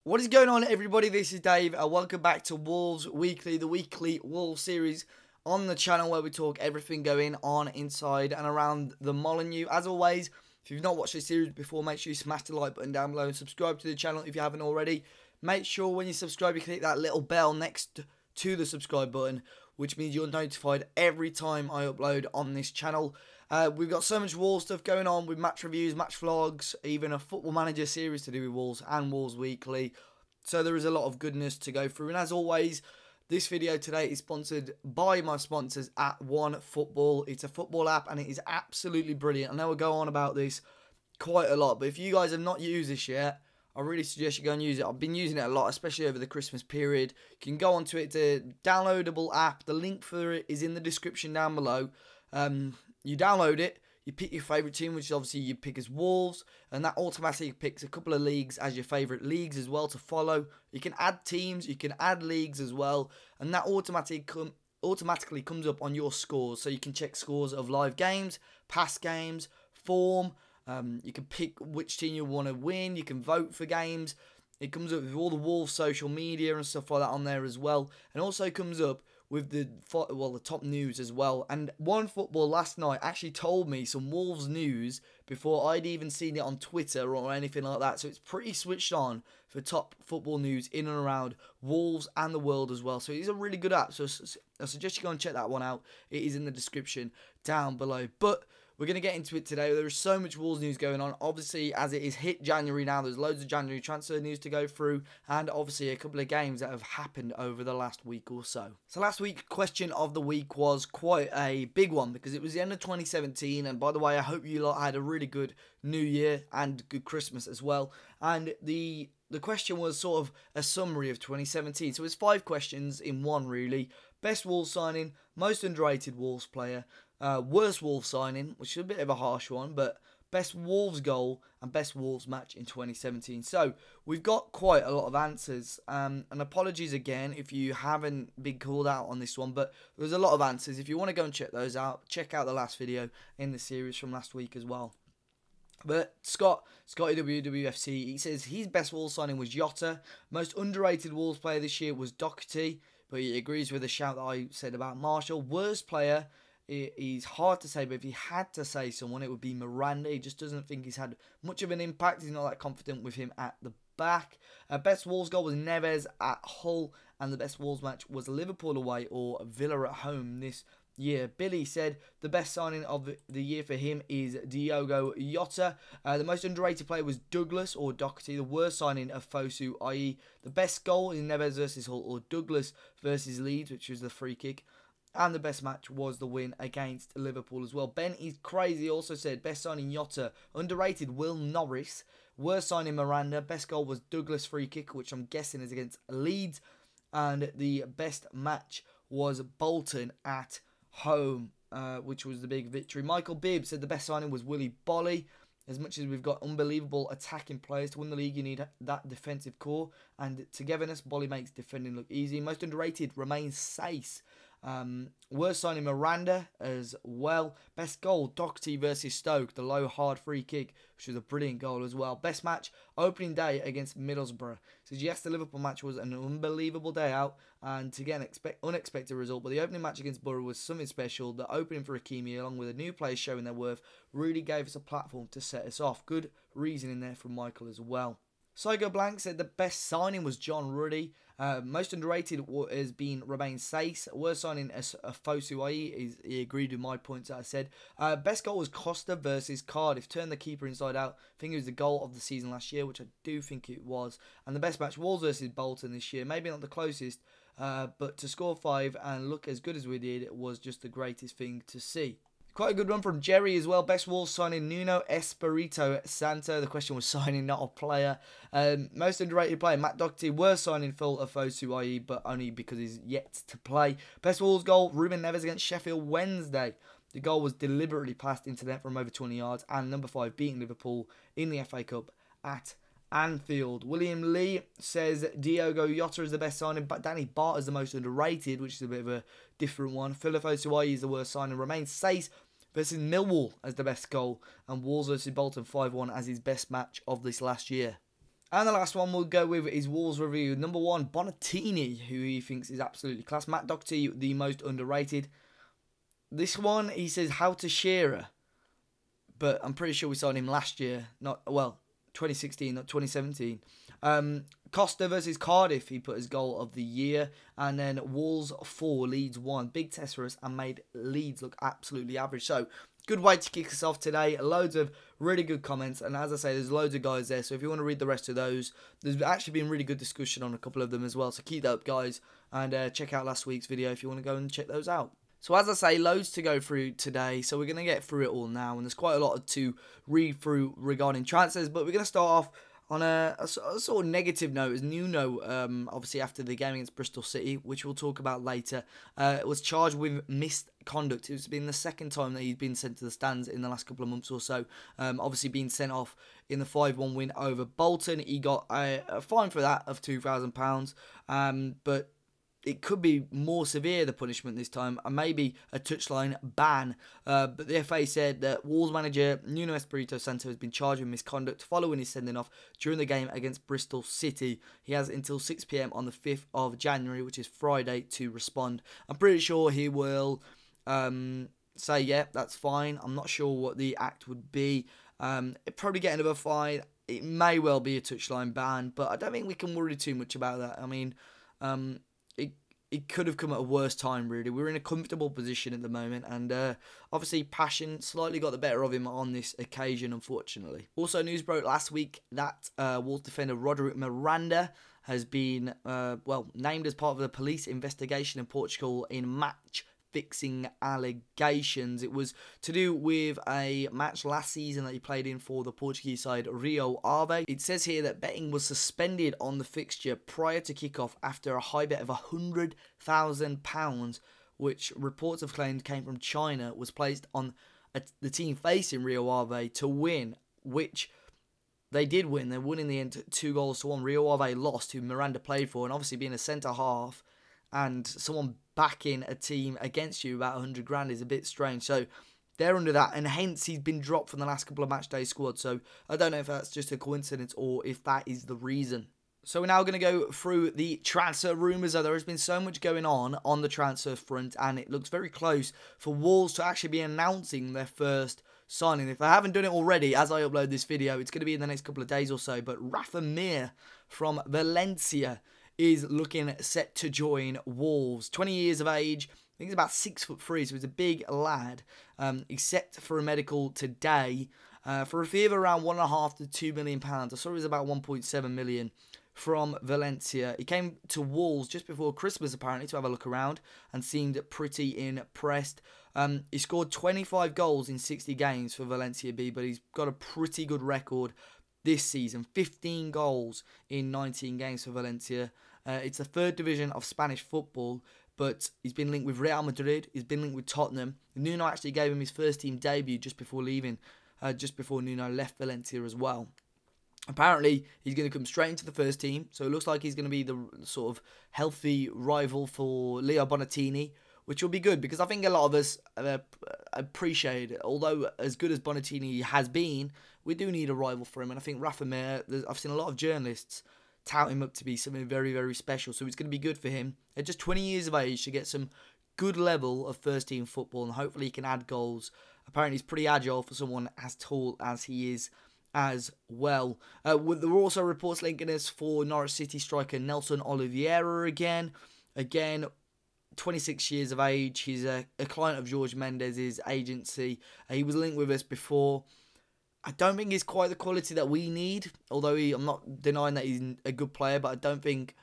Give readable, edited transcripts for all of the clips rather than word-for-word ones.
What is going on, everybody? This is Dave, and welcome back to Wolves Weekly, the weekly Wolves series on the channel where we talk everything going on inside and around the Molineux. As always, if you've not watched this series before, make sure you smash the like button down below and subscribe to the channel if you haven't already. Make sure when you subscribe, you click that little bell next to the subscribe button, which means you're notified every time I upload on this channel. We've got so much Wolves stuff going on with match reviews, match vlogs, even a Football Manager series to do with Wolves and Wolves Weekly. So there is a lot of goodness to go through. And as always, this video today is sponsored by my sponsors at OneFootball. It's a football app and it is absolutely brilliant. I know we'll go on about this quite a lot, but if you guys have not used this yet, I really suggest you go and use it. I've been using it a lot, especially over the Christmas period. You can go onto it. It's a downloadable app. The link for it is in the description down below. You download it, you pick your favourite team, which is obviously you pick as Wolves, and that automatically picks a couple of leagues as your favourite leagues as well to follow. You can add teams, you can add leagues as well, and that automatically comes up on your scores, so you can check scores of live games, past games, form. You can pick which team you want to win, you can vote for games. It comes up with all the Wolves social media and stuff like that on there as well, and also comes up with the top news as well. And OneFootball last night actually told me some Wolves news before I'd even seen it on Twitter or anything like that. So it's pretty switched on for top football news in and around Wolves and the world as well. So it is a really good app. So I suggest you go and check that one out. It is in the description down below. But we're going to get into it today. There is so much Wolves news going on. Obviously, as it is hit January now, there's loads of January transfer news to go through. And obviously, a couple of games that have happened over the last week or so. So last week, question of the week was quite a big one because it was the end of 2017. And by the way, I hope you lot had a really good New Year and good Christmas as well. And the question was sort of a summary of 2017. So it's 5 questions in one, really. Best Wolves signing, most underrated Wolves player, worst Wolves signing, which is a bit of a harsh one, but best Wolves goal and best Wolves match in 2017. So we've got quite a lot of answers, and apologies again if you haven't been called out on this one, but there's a lot of answers. If you want to go and check those out, check out the last video in the series from last week as well. But Scotty WWFC, he says his best Wolves signing was Jota. Most underrated Wolves player this year was Doherty, but he agrees with the shout that I said about Marshall. Worst player, he's hard to say, but if he had to say someone, it would be Miranda. He just doesn't think he's had much of an impact. He's not that confident with him at the back. Best Wolves goal was Neves at Hull, and the best Wolves match was Liverpool away or Villa at home this year. Billy said the best signing of the year for him is Diogo Jota. The most underrated player was Douglas or Doherty. The worst signing of Fosu, i.e. the best goal in Neves versus Hull or Douglas versus Leeds, which was the free kick. And the best match was the win against Liverpool as well. Ben is crazy also said best signing Jota. Underrated Will Norris. Worst signing Miranda. Best goal was Douglas free kick, which I'm guessing is against Leeds. And the best match was Bolton at home, which was the big victory. Michael Bibb said the best signing was Willy Bolly. As much as we've got unbelievable attacking players to win the league, you need that defensive core and togetherness. Bolly makes defending look easy. Most underrated remains Sace. Worst signing Miranda as well. Best goal Doherty versus Stoke, the low hard free kick, which was a brilliant goal as well. Best match opening day against Middlesbrough. Says yes, the Liverpool match was an unbelievable day out and to get an unexpected result, but the opening match against Borough was something special. The opening for Hakimi along with the new players showing their worth really gave us a platform to set us off. Good reasoning there from Michael as well. Psycho Blank said the best signing was John Ruddy. Most underrated has been Romain Sace. Worst signing as Fosu, i.e. he agreed with my points that I said. Best goal was Costa versus Cardiff. Turned the keeper inside out. I think it was the goal of the season last year, which I do think it was. And the best match, Wolves versus Bolton this year. Maybe not the closest, but to score 5 and look as good as we did was just the greatest thing to see. Quite a good run from Jerry as well. Best Wolves signing Nuno Espirito Santo. The question was signing, not a player. Most underrated player, Matt Doherty. Worst signing, Phil Afosu, i.e. but only because he's yet to play. Best Wolves goal, Ruben Neves against Sheffield Wednesday. The goal was deliberately passed into net from over 20 yards. And number 5, beating Liverpool in the FA Cup at Anfield. William Lee says Diogo Jota is the best signing, but Danny Bart is the most underrated, which is a bit of a different one. Phil Afosu is the worst signing. Remains Sace versus Millwall as the best goal, and Wolves versus Bolton 5-1 as his best match of this last year. And the last one we'll go with is Wolves review. Number 1, Bonatini, who he thinks is absolutely class. Matt Doherty, the most underrated. This one, he says, how to Shearer. But I'm pretty sure we saw him last year. 2016, not 2017. Costa versus Cardiff, he put his goal of the year. And then Wolves 4, Leeds 1. Big test for us and made Leeds look absolutely average. So, good way to kick us off today. Loads of really good comments. And as I say, there's loads of guys there. So if you want to read the rest of those, there's actually been really good discussion on a couple of them as well. So keep that up, guys. And check out last week's video if you want to go and check those out. So as I say, loads to go through today. So we're going to get through it all now. And there's quite a lot to read through regarding transfers. But we're going to start off on a sort of negative note, as Nuno, obviously after the game against Bristol City, which we'll talk about later, was charged with misconduct. It's been the second time that he's been sent to the stands in the last couple of months or so. Obviously being sent off in the 5-1 win over Bolton. He got a fine for that of £2,000. But it could be more severe, the punishment this time, and maybe a touchline ban. But the FA said that Wolves manager Nuno Espirito Santo has been charged with misconduct following his sending off during the game against Bristol City. He has until 6 PM on the 5th of January, which is Friday, to respond. I'm pretty sure he will say, yeah, that's fine. I'm not sure what the act would be. It'd probably get another fine. It may well be a touchline ban, but I don't think we can worry too much about that. I mean, it could have come at a worse time, really. We're in a comfortable position at the moment, and obviously passion slightly got the better of him on this occasion, unfortunately. Also, news broke last week that Wolves defender Roderick Miranda has been, named as part of the police investigation in Portugal in match-fixing allegations. It was to do with a match last season that he played in for the Portuguese side Rio Ave. It says here that betting was suspended on the fixture prior to kickoff after a high bet of £100,000, which reports have claimed came from China, was placed on the team facing Rio Ave to win, which they did win. They won in the end 2-1. Rio Ave lost, who Miranda played for, and obviously being a centre-half and someone backing a team against you about 100 grand is a bit strange. So they're under that, and hence he's been dropped from the last couple of matchday squads. So I don't know if that's just a coincidence or if that is the reason. So we're now going to go through the transfer rumours. There has been so much going on the transfer front, and it looks very close for Wolves to actually be announcing their first signing. If they haven't done it already, as I upload this video, it's going to be in the next couple of days or so. But Rafa Mir from Valencia is looking set to join Wolves. 20 years of age. I think he's about 6'3", so he's a big lad. He's set for a medical today for a fee of around £1.5 to £2 million. I saw it was about 1.7 million from Valencia. He came to Wolves just before Christmas, apparently, to have a look around and seemed pretty impressed. He scored 25 goals in 60 games for Valencia B, but he's got a pretty good record this season. 15 goals in 19 games for Valencia. It's the third division of Spanish football, but he's been linked with Real Madrid. He's been linked with Tottenham. Nuno actually gave him his first team debut just before leaving, just before Nuno left Valencia as well. Apparently, he's going to come straight into the first team, so it looks like he's going to be the sort of healthy rival for Leo Bonatini, which will be good, because I think a lot of us appreciate it. Although as good as Bonatini has been, we do need a rival for him, and I think Rafa Mir, I've seen a lot of journalists tout him up to be something very, very special, so it's going to be good for him. At just 20 years of age, to get some good level of first-team football, and hopefully he can add goals. Apparently he's pretty agile for someone as tall as he is as well. There were also reports linking us for Norwich City striker Nelson Oliveira again. 26 years of age. He's a client of Jorge Mendes' agency. He was linked with us before. I don't think he's quite the quality that we need, although I'm not denying that he's a good player, but I don't think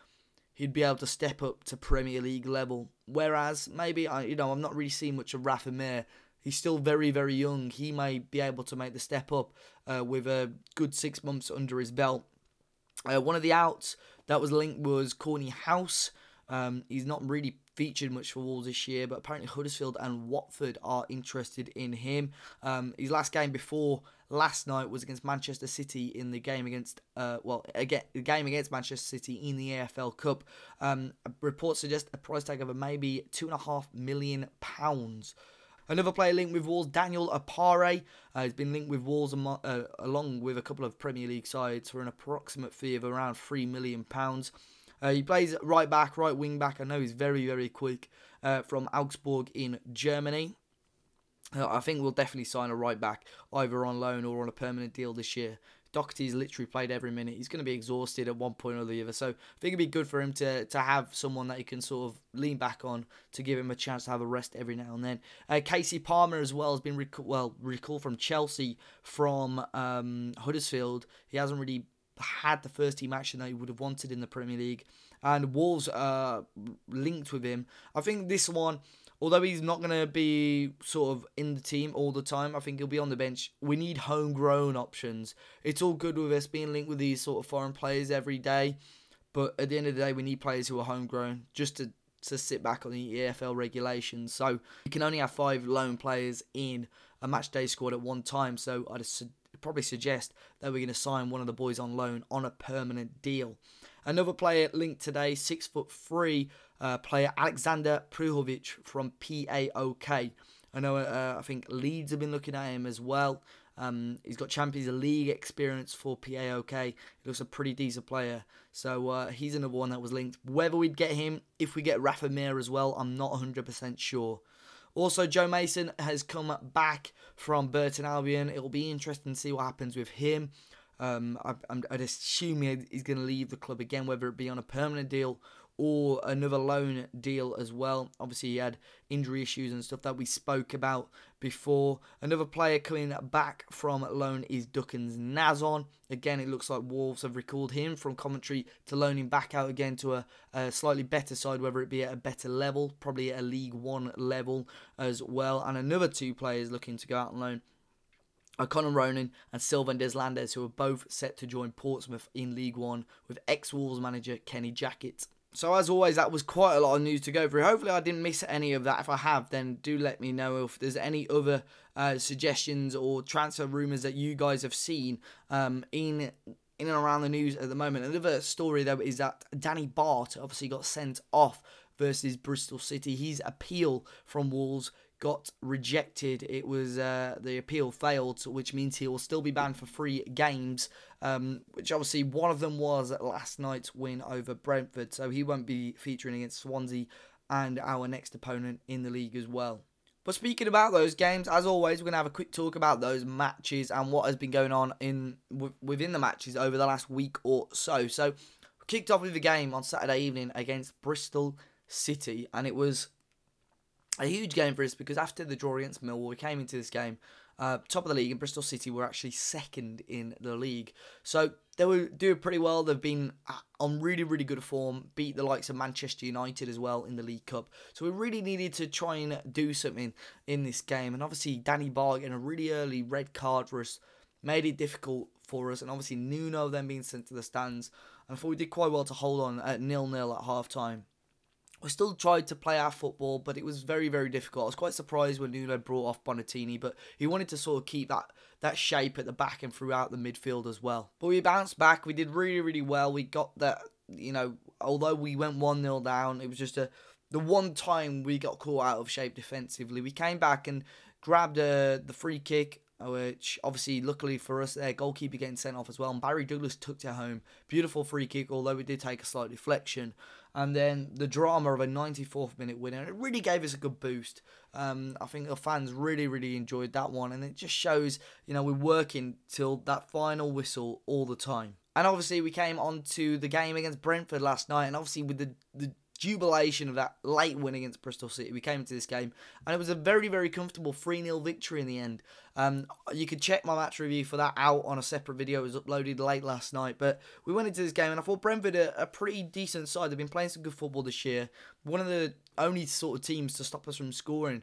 he'd be able to step up to Premier League level. Whereas, maybe, I'm not really seeing much of Rafa Mir. He's still very, very young. He may be able to make the step up with a good 6 months under his belt. One of the outs that was linked was Corney House. He's not really featured much for Wolves this year, but apparently Huddersfield and Watford are interested in him. His last game before last night was against Manchester City in the game against Manchester City in the AFL Cup. Reports suggest a price tag of maybe £2.5 million. Another player linked with Wolves, Daniel Apare, has been linked with Wolves along with a couple of Premier League sides for an approximate fee of around £3 million. He plays right back, right wing back. I know he's very, very quick, from Augsburg in Germany. I think we'll definitely sign a right back, either on loan or on a permanent deal this year. Doherty's literally played every minute. He's going to be exhausted at one point or the other. So I think it'd be good for him to have someone that he can sort of lean back on to give him a chance to have a rest every now and then. Casey Palmer as well has been recalled from Chelsea from Huddersfield. He hasn't really had the first team action that he would have wanted in the Premier League. And Wolves linked with him. I think this one, although he's not going to be sort of in the team all the time, I think he'll be on the bench. We need homegrown options. It's all good with us being linked with these sort of foreign players every day, but at the end of the day, we need players who are homegrown just to sit back on the EFL regulations. So you can only have 5 loan players in a matchday squad at one time. So I'd probably suggest that we're going to sign one of the boys on loan on a permanent deal. Another player linked today, 6'3", player Alexander Pruhovic from PAOK. I know, I think Leeds have been looking at him as well. He's got Champions League experience for PAOK. He looks a pretty decent player. So he's another one that was linked. Whether we'd get him, if we get Rafa Mir as well, I'm not 100% sure. Also, Joe Mason has come back from Burton Albion. It'll be interesting to see what happens with him. I'd assume he's going to leave the club again, whether it be on a permanent deal or another loan deal as well. Obviously, he had injury issues and stuff that we spoke about before. Another player coming back from loan is Duckens Nazon. Again, it looks like Wolves have recalled him from Coventry to loan him back out again to a slightly better side, whether it be at a better level, probably at a League One level as well. And another 2 players looking to go out on loan, Conor Ronan and Sylvain Deslandes, who are both set to join Portsmouth in League One with ex-Wolves manager Kenny Jackett. So as always, that was quite a lot of news to go through. Hopefully I didn't miss any of that. If I have, then do let me know if there's any other suggestions or transfer rumours that you guys have seen in and around the news at the moment. Another story, though, is that Danny Bart obviously got sent off versus Bristol City. His appeal from Wolves got rejected. It was the appeal failed, which means he will still be banned for 3 games, which obviously one of them was last night's win over Brentford, so he won't be featuring against Swansea and our next opponent in the league as well. But speaking about those games, as always, we're going to have a quick talk about those matches and what has been going on within the matches over the last week or so. So we kicked off with the game on Saturday evening against Bristol City, and it was a huge game for us because after the draw against Millwall, we came into this game top of the league, and Bristol City were actually second in the league. So they were doing pretty well. They've been on really, really good form, beat the likes of Manchester United as well in the League Cup. So we really needed to try and do something in this game. And obviously, Danny Bart getting a really early red card for us made it difficult for us. And obviously, Nuno then being sent to the stands. And I thought we did quite well to hold on at 0-0 at half-time. We still tried to play our football, but it was very, very difficult. I was quite surprised when Nuno brought off Bonatini, but he wanted to sort of keep that shape at the back and throughout the midfield as well. But we bounced back. We did really, really well. We got that, although we went 1-0 down, it was just the one time we got caught out of shape defensively. We came back and grabbed the free kick, which obviously, luckily for us, their goalkeeper getting sent off as well. And Barry Douglas took it home. Beautiful free kick, although we did take a slight deflection. And then the drama of a 94th minute winner, it really gave us a good boost. I think the fans really, really enjoyed that one. And it just shows, we're working till that final whistle all the time. And obviously, we came on to the game against Brentford last night. And obviously, with the jubilation of that late win against Bristol City, we came into this game and it was a very, very comfortable 3-0 victory in the end. You could check my match review for that out on a separate video. It was uploaded late last night, but we went into this game and I thought Brentford are a pretty decent side. They've been playing some good football this year. One of the only sort of teams to stop us from scoring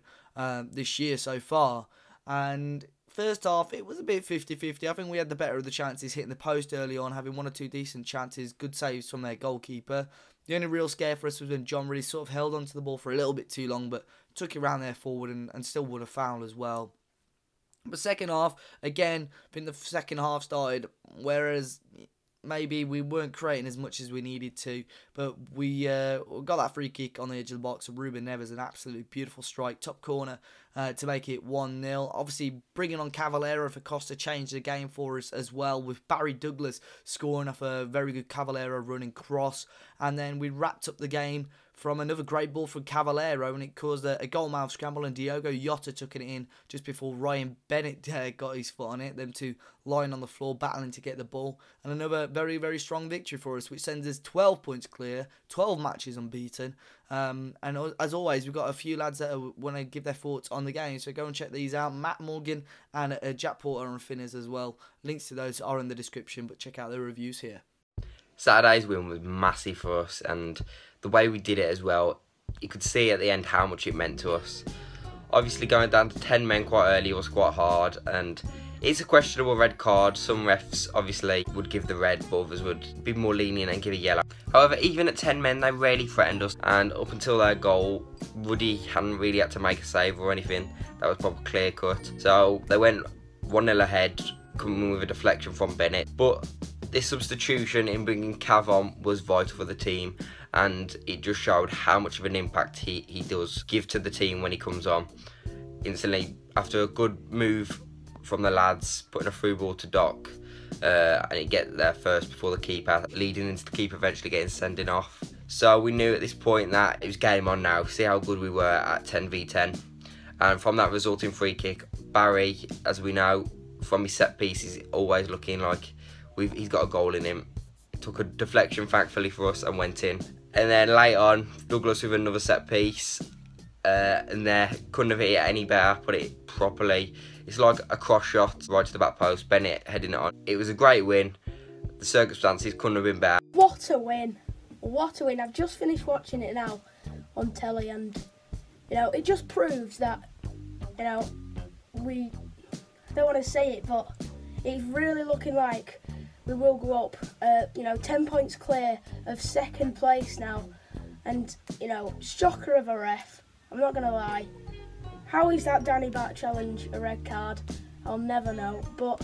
this year so far. And first half, it was a bit 50-50. I think we had the better of the chances, hitting the post early on, having 1 or 2 decent chances, good saves from their goalkeeper. The only real scare for us was when John really sort of held onto the ball for a little bit too long, but took it around there forward and still would have fouled as well. But second half, again, I think the second half started, whereas maybe we weren't creating as much as we needed to, but we got that free kick on the edge of the box. Ruben Neves, an absolutely beautiful strike, top corner to make it 1-0. Obviously, bringing on Cavaleiro for Costa changed the game for us as well, with Barry Douglas scoring off a very good Cavaleiro running cross. And then we wrapped up the game from another great ball from Cavaleiro, and it caused a goal-mouth scramble, and Diogo Jota took it in just before Ryan Bennett got his foot on it. Them two lying on the floor, battling to get the ball. And another very, very strong victory for us, which sends us 12 points clear, 12 matches unbeaten. And as always, we've got a few lads that want to give their thoughts on the game, so go and check these out. Matt Morgan and Jack Porter and Finners as well. Links to those are in the description, but check out the reviews here. Saturday's win was massive for us, and the way we did it as well, you could see at the end how much it meant to us. Obviously going down to 10 men quite early was quite hard, and it's a questionable red card. Some refs obviously would give the red, but others would be more lenient and give a yellow. However, even at 10 men, they rarely threatened us, and up until their goal, Woody hadn't really had to make a save or anything. That was probably clear cut. So they went 1-0 ahead, coming with a deflection from Bennett. But this substitution in bringing Cav on was vital for the team, and it just showed how much of an impact he does give to the team when he comes on. Instantly, after a good move from the lads, putting a through ball to Doc, and he get there first before the keeper, leading into the keeper eventually getting sending off. So we knew at this point that it was game on now, see how good we were at 10v10. And from that resulting free kick, Barry, as we know, from his set piece, is always looking like he's got a goal in him. Took a deflection, thankfully for us, and went in. And then late on, Douglas with another set piece, and there couldn't have hit it any better, put it properly. It's like a cross shot right to the back post, Bennett heading it on. It was a great win. The circumstances couldn't have been better. What a win. What a win. I've just finished watching it now on telly, and, you know, it just proves that, you know, I don't want to say it, but it's really looking like we will go up, you know, 10 points clear of second place now. And, you know, shocker of a ref, I'm not going to lie. How is that Danny Bat challenge a red card? I'll never know. But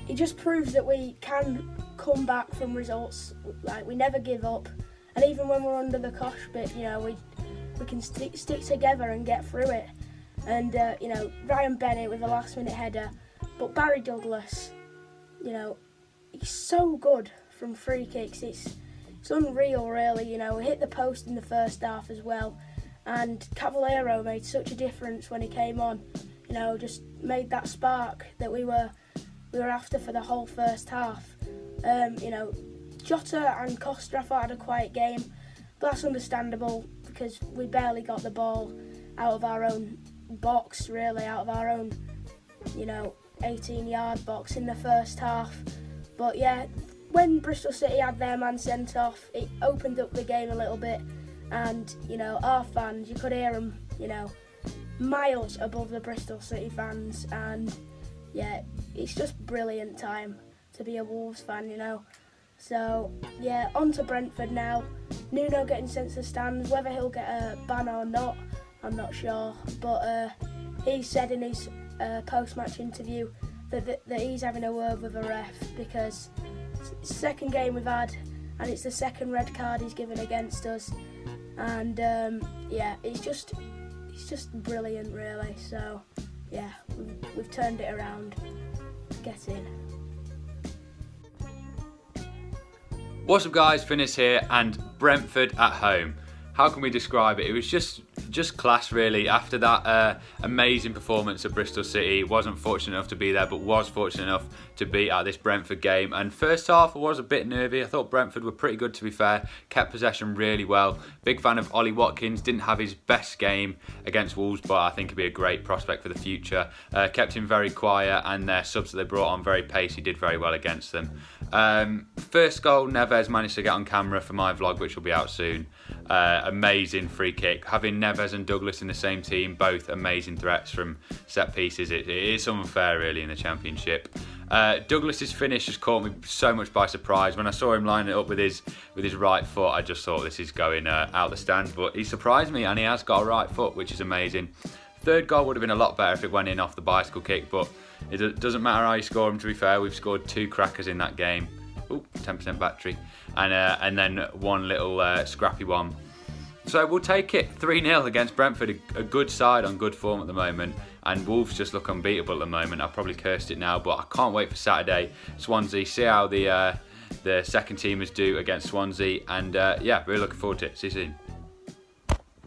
it just proves that we can come back from results. Like, we never give up. And even when we're under the cosh bit, you know, we can stick together and get through it. And, you know, Ryan Bennett with a last-minute header. But Barry Douglas, you know, he's so good from free kicks. It's unreal, really. You know, we hit the post in the first half as well. And Cavaleiro made such a difference when he came on. You know, just made that spark that we were after for the whole first half. You know, Jota and Costa, I thought, had a quiet game, but that's understandable because we barely got the ball out of our own box, really, out of our own, you know, 18-yard box in the first half. But yeah, when Bristol City had their man sent off, it opened up the game a little bit. And, you know, our fans, you could hear them, you know, miles above the Bristol City fans. And, yeah, it's just brilliant time to be a Wolves fan, you know. So, yeah, on to Brentford now. Nuno getting sent to the stands. Whether he'll get a ban or not, I'm not sure. But he said in his post-match interview that he's having a word with a ref because it's the second game we've had and it's the second red card he's given against us. And yeah, it's just brilliant, really. So yeah, we've turned it around. Get in. What's up, guys? Finners here, and Brentford at home. How can we describe it? It was just class, really. After that amazing performance at Bristol City, wasn't fortunate enough to be there, but was fortunate enough to be at this Brentford game. And first half, I was a bit nervy. I thought Brentford were pretty good, to be fair. Kept possession really well. Big fan of Ollie Watkins. Didn't have his best game against Wolves, but I think he'd be a great prospect for the future. Kept him very quiet, and their subs that they brought on very pacey, did very well against them. First goal, Neves managed to get on camera for my vlog, which will be out soon. Amazing free kick. Having Neves and Douglas in the same team, both amazing threats from set pieces. It is unfair, really, in the Championship. Douglas's finish just caught me so much by surprise. When I saw him line it up with his right foot, I just thought this is going out the stand. But he surprised me, and he has got a right foot, which is amazing. Third goal would have been a lot better if it went in off the bicycle kick, but it doesn't matter how you score them, to be fair. We've scored 2 crackers in that game. 10% battery, and then one little scrappy one. So we'll take it 3-0 against Brentford, a good side on good form at the moment, and Wolves just look unbeatable at the moment. I've probably cursed it now, but I can't wait for Saturday. Swansea, see how the second teamers do against Swansea, and yeah, really looking forward to it. See you soon.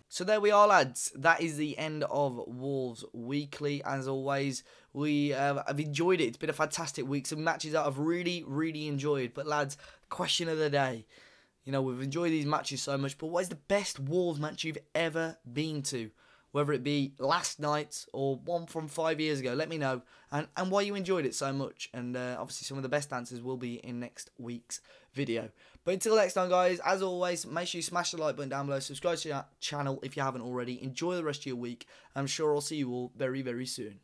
So there we are, lads. That is the end of Wolves Weekly. As always, we have enjoyed it. It's been a fantastic week. Some matches that I've really, really enjoyed. But lads, question of the day. You know, we've enjoyed these matches so much, but what is the best Wolves match you've ever been to? Whether it be last night or one from 5 years ago, let me know. And why you enjoyed it so much. And obviously some of the best answers will be in next week's video. But until next time, guys, as always, make sure you smash the like button down below. Subscribe to our channel if you haven't already. Enjoy the rest of your week. I'm sure I'll see you all very, very soon.